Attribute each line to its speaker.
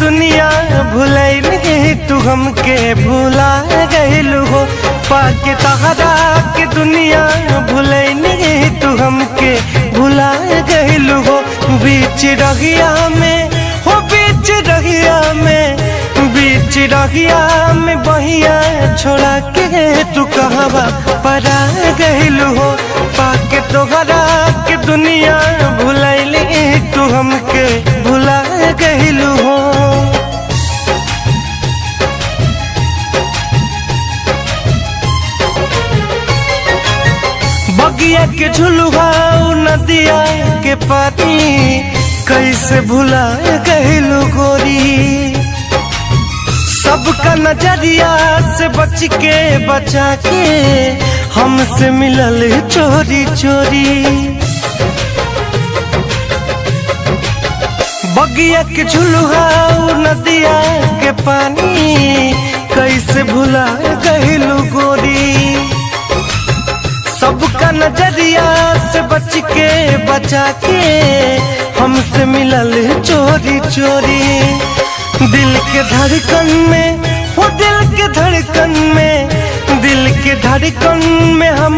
Speaker 1: दुनिया भुलैल तू हमके भुला गइलू हो। पाके तहरा के दुनिया भुलैल तू हमके भुला गइलू हो। बीच रहिया में हो बीच रहिया में बीच रहिया में बहिया छोड़ा के तू कहवा परा गइलू हो। पाके तोहरा के दुनिया भुलैल तू हमके भुला गइलू हो। बगिया के झुलुआ नदिया के पानी कैसे भुला गइलू गोरी। सबका नजरिया से बच के बचा के हमसे मिलल चोरी चोरी। बगिया के झुलुआ नदिया के पानी कैसे भुला गइलू गोरी। सबका नजरिया से बच के बचा के हमसे मिलल चोरी चोरी। दिल के धड़कन में हो दिल के धड़कन में दिल के धड़कन में हम